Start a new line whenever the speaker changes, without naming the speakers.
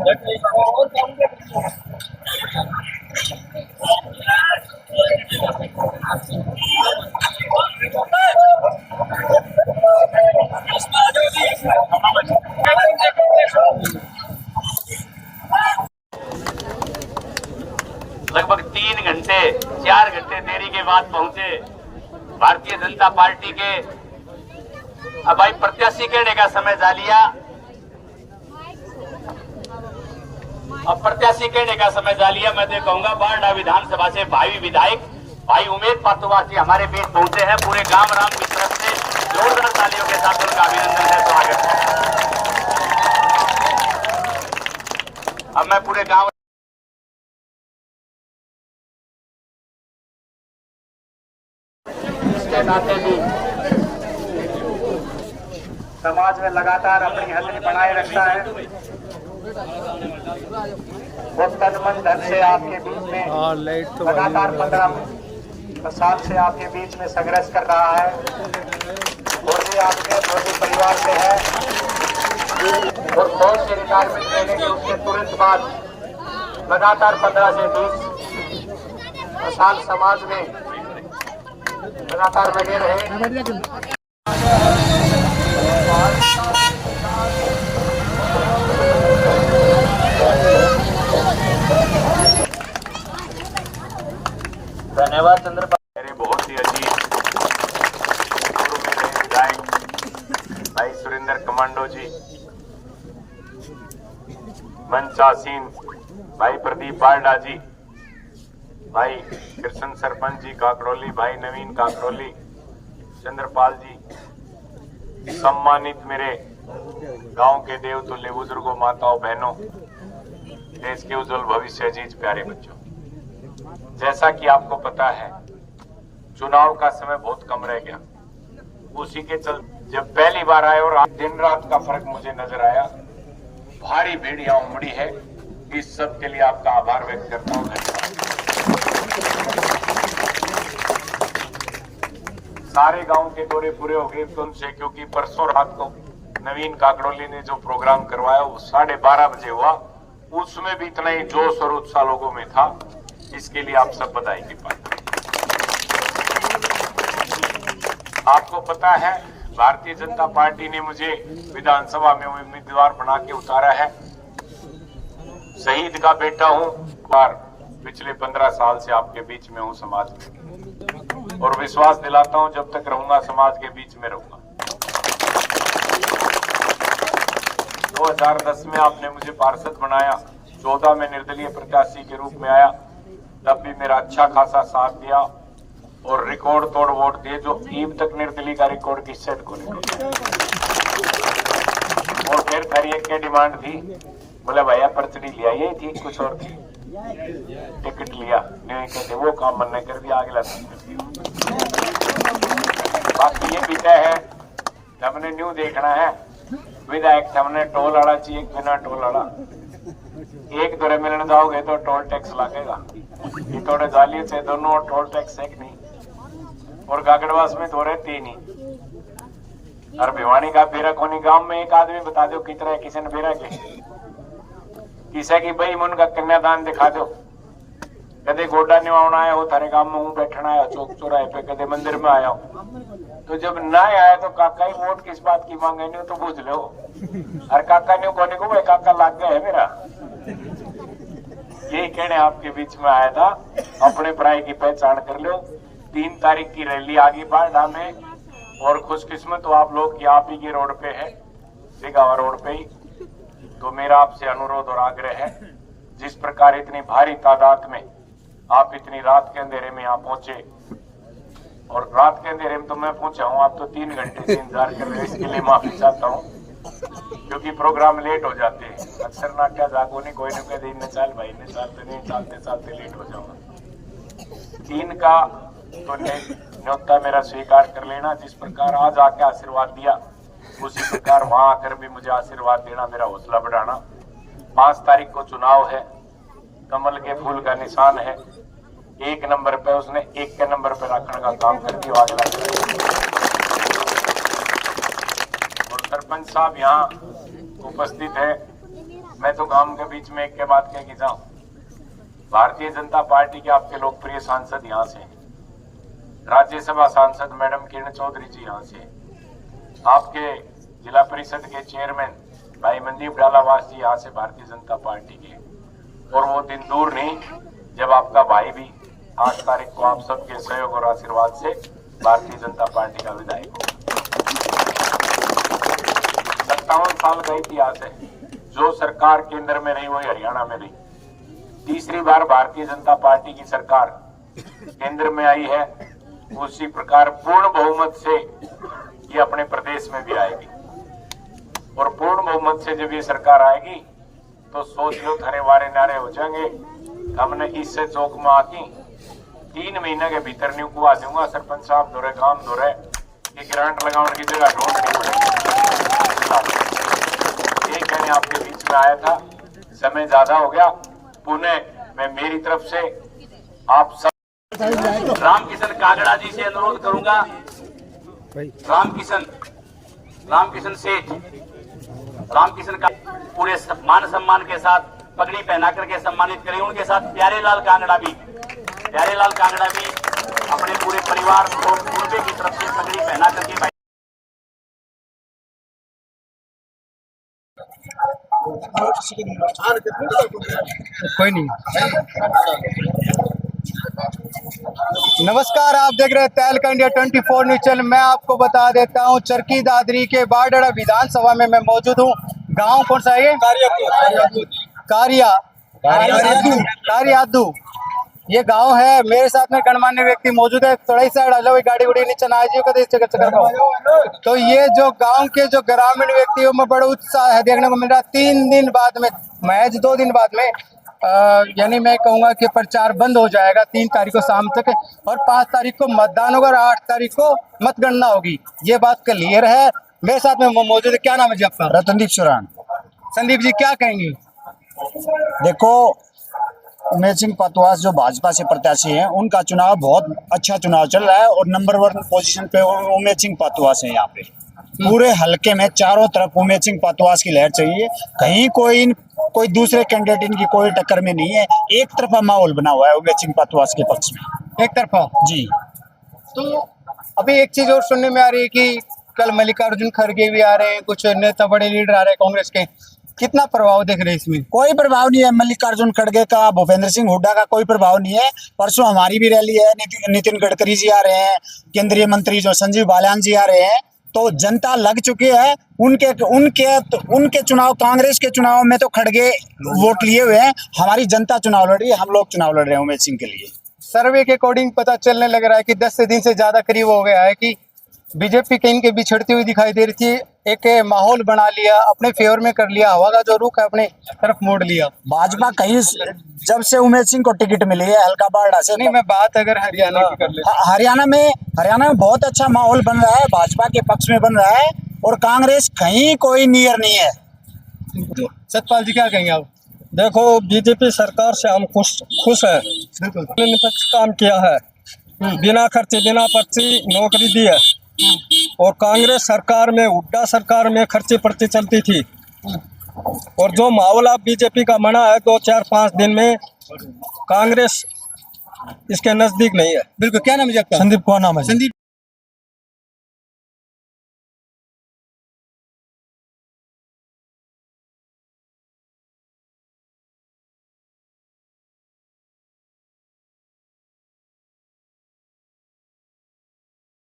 लगभग 3 घंटे 4 घंटे देरी के बाद पहुंचे भारतीय जनता पार्टी के। अब भाई प्रत्याशी कहने का समय जा लिया, अब प्रत्याशी कहने का समय जा लिया। मैं तो कहूंगा बारडा विधानसभा से भावी विधायक भाई उमेद पातुवार जी हमारे बीच पहुंचे हैं। पूरे गांव राम की तरफ से जोरदार तालियों के साथ उनका अभिनंदन है, स्वागत है। अब मैं पूरे गांव के नाते भी समाज में लगातार अपनी हथेली बनाए रखता है। वो तन मन धन से आपके बीच में लगातार 15 साल से आपके बीच में संघर्ष कर रहा है और ये आपके छोटे परिवार से है और बहुत से रिटायरमेंट लेने के उसके तुरंत बाद लगातार 15 से 20 साल समाज में लगातार लगे रहे। धन्यवाद चंद्रपाल। मेरे बहुत ही अजीज पूर्व में रहे विधायक भाई सुरेंद्र कमांडो जी, मंचासीन भाई प्रदीप बारडा जी, भाई कृष्ण सरपंच जी काकड़ोली, भाई नवीन काकड़ोली, चंद्रपाल जी, सम्मानित मेरे गांव के देवतुल्य बुजुर्गों, माताओं, बहनों, देश के उज्जवल भविष्य, अजीज प्यारे बच्चों। जैसा कि आपको पता है चुनाव का समय बहुत कम रह गया, उसी के चल जब पहली बार आए और दिन रात का फर्क मुझे नजर आया। भारी भीड़ यहाँ उमड़ी है, इस सब के लिए आपका आभार व्यक्त करता हूँ। सारे गांव के दौरे पूरे हो गए तुमसे, क्योंकि परसों रात को नवीन काकड़ोली ने जो प्रोग्राम करवाया वो 12:30 बजे हुआ। उसमें भी इतना ही जोश और उत्साह लोगों में था, इसके लिए आप सब बधाई की पात्र। आपको पता है भारतीय जनता पार्टी ने मुझे विधानसभा में उम्मीदवार बना के उतारा है। शहीद का बेटा हूं और पिछले 15 साल से आपके बीच में हूं समाज में, और विश्वास दिलाता हूं जब तक रहूंगा समाज के बीच में रहूंगा। 2010 में आपने मुझे पार्षद बनाया, 14 में निर्दलीय प्रत्याशी के रूप में आया, तब भी मेरा अच्छा खासा साथ दिया और रिकॉर्ड तोड़ वोट दिए, जो ईब तक निर्दलीय का रिकॉर्ड की सेट को निकल। और फिर एक के डिमांड थी, बोले भैया पर्चड़ी लिया, यही थी कुछ और थी, टिकट लिया नहीं कहते, वो काम बनने कर दिया, अगला बाकी ये भी तय है, हमने न्यू देखना है विधायक, हमने टोल आड़ा चाहिए, बिना टोल आड़ा। एक दौरे मिलने जाओगे तो टोल टैक्स लगेगा, ये थोड़े जालिए से दोनों और टोल टैक्स एक नहीं, और गागड़वास में दो रहते ही नहीं। और भिवानी का बेरा कोनी गांव में एक आदमी बता दो कितना है, किसी ने बेरा के किसी की भाई मन का कन्यादान दिखा दो। कदे गोडा निवाना आया हो थारे गांव में, हूँ बैठना आया चौक चौराहे पे, कदे मंदिर में आया हूँ, तो जब ना आया तो काका ही वोट किस बात की मांगे नहीं तो पूछ लो। और काका ने कोने को भाई काका लाग गया है मेरा, यही कहने आपके बीच में आया था। अपने प्राय की पहचान कर लो। 3 तारीख की रैली आगे बारडा में, और खुशकिस्मत तो आप लोग की आप ही के रोड पे है, सिगावा रोड पे ही। तो मेरा आपसे अनुरोध और आग्रह है, जिस प्रकार इतनी भारी तादाद में आप इतनी रात के अंधेरे में यहाँ पहुंचे, और रात के अंधेरे में तो मैं पहुंचा हूँ, आप तो 3 घंटे से इंतजार कर रहे हैं, इसके लिए माफी चाहता हूँ, क्योंकि प्रोग्राम लेट हो जाते हैं। अक्सर ना क्या जागो नहीं, कोई नहीं कहते इन्हें चाल भाई इन्हें चालते नहीं, चालते चालते लेट हो जाऊंगा। 3 का तो न्योता मेरा स्वीकार कर लेना। जिस प्रकार आज आके आशीर्वाद दिया, उसी प्रकार वहां आकर भी मुझे आशीर्वाद देना, मेरा हौसला बढ़ाना। 5 तारीख को चुनाव है, कमल के फूल का निशान है, 1 नंबर पे उसने 1 के नंबर पे रखने का काम कर दिया। और सरपंच साहब यहाँ उपस्थित है, मैं तो गांव के बीच में एक के बात कह के जाऊं, भारतीय जनता पार्टी के आपके लोकप्रिय सांसद यहाँ से, राज्यसभा सांसद मैडम किरण चौधरी जी यहाँ से, आपके जिला परिषद के चेयरमैन भाई मनदीप डालावास जी यहाँ से भारतीय जनता पार्टी के, और वो दिन दूर नहीं जब आपका भाई भी 8 तारीख को आप सबके सहयोग और आशीर्वाद से भारतीय जनता पार्टी का विधायक होगा। 57 साल का इतिहास है। जो सरकार केंद्र में रही वही हरियाणा में रही। तीसरी बार भारतीय जनता पार्टी की सरकार केंद्र में आई है, उसी प्रकार पूर्ण बहुमत से ये अपने प्रदेश में भी आएगी। और पूर्ण बहुमत से जब ये सरकार आएगी तो सोच लो थारे वारे नारे हो जाएंगे। हमने इससे चौक में आती 3 महीने के भीतर न्यू को आ दूंगा, सरपंच साहब दौरे काम दौरे ये ग्रांट लगाने की जगह ढूंढनी पड़ेगी। ये कहने आपके बीच में आया था, समय ज्यादा हो गया। पुनः मैं मेरी तरफ से आप सब
रामकिशन कागड़ा जी से अनुरोध करूंगा, रामकिशन सेठ, रामकिशन का पूरे मान सम्मान के साथ पगड़ी पहना करके सम्मानित करें। उनके साथ प्यारेलाल कांगड़ा भी अपने पूरे परिवार को उनके की तरफ से पगड़ी पहना करके
कोई नहीं। नमस्कार, आप देख रहे हैं तहलका इंडिया 24 न्यूज चैनल। मैं आपको बता देता हूं, चरखी दादरी के बारडड़ा विधानसभा में मैं मौजूद हूं। गांव कौन सा है? कारियादू ये गांव है। मेरे साथ में गणमान्य व्यक्ति मौजूद है। थोड़ा ही साइड हलो, गाड़ी उड़ी नीचे ना आइए कदे। तो ये जो गांव के जो ग्रामीण व्यक्तियों में बड़ा उत्साह है देखने को मिल रहा। 3 दिन बाद में, महज 2 दिन बाद में यानी मैं कहूंगा कि प्रचार बंद हो जाएगा 3 तारीख को शाम तक, और 5 तारीख को मतदान होगा और 8 तारीख को मतगणना होगी। ये बात क्लियर है। मेरे साथ में मौजूद है, क्या नाम है जी आपका?
रतनदीप चौरान।
संदीप जी क्या कहेंगे?
देखो, उमेश सिंह पतवास जो भाजपा से प्रत्याशी हैं, उनका चुनाव बहुत अच्छा चुनाव चल रहा है और नंबर 1 पोजीशन पे उमेश सिंह पतवास है। यहाँ पे पूरे हलके में चारों तरफ उमेश सिंह पतवास की लहर चाहिए। कहीं कोई दूसरे कैंडिडेट इनकी कोई टक्कर में नहीं है। एक तरफा माहौल बना हुआ है उमेश सिंह पतवास के पक्ष में।
एक तरफा
जी।
तो अभी एक चीज और सुनने में आ रही है कि कल मल्लिकार्जुन खड़गे भी आ रहे हैं, कुछ नेता बड़े लीडर आ रहे हैं कांग्रेस के। कितना प्रभाव देख रहे हैं इसमें?
कोई प्रभाव नहीं है मल्लिकार्जुन खड़गे का, भूपेंद्र सिंह हुड्डा का कोई प्रभाव नहीं है। परसों हमारी भी रैली है, नितिन गडकरी जी आ रहे हैं, केंद्रीय मंत्री जो संजीव बालियान जी आ रहे हैं। तो जनता लग चुकी है। उनके चुनाव, कांग्रेस के चुनाव में तो खड़गे वोट लिए हुए हैं। हमारी जनता चुनाव लड़ रही है, हम लोग चुनाव लड़ रहे हैं उमेश सिंह के लिए।
सर्वे के अकॉर्डिंग पता चलने लग रहा है कि 10 दिन से ज्यादा करीब हो गया है कि बीजेपी कहीं के बिछड़ती हुई दिखाई दे रही थी। एक माहौल बना लिया, अपने फेवर में कर लिया, हवा का जो रुख है अपने तरफ मोड़ लिया।
भाजपा कहीं जब से उमेश सिंह को टिकट मिली है हल्का बारडा से,
नहीं मैं बात अगर हरियाणा की कर ले,
हरियाणा में बहुत अच्छा माहौल बन रहा है, भाजपा के पक्ष में बन रहा है और कांग्रेस कहीं कोई नियर नहीं है।
सतपाल जी क्या कहेंगे आप?
देखो, बीजेपी सरकार से हम खुश है।
बिल्कुल
निष्पक्ष काम किया है, बिना खर्चे बिना पर्ची नौकरी दी है। और कांग्रेस सरकार में, हुड्डा सरकार में खर्चे पर्ची चलती थी। और जो माहौल आप बीजेपी का बना है 2-4-5 दिन में, कांग्रेस इसके नजदीक नहीं है।
बिल्कुल। क्या नाम है आपका?
संदीप को नाम है।
संदीप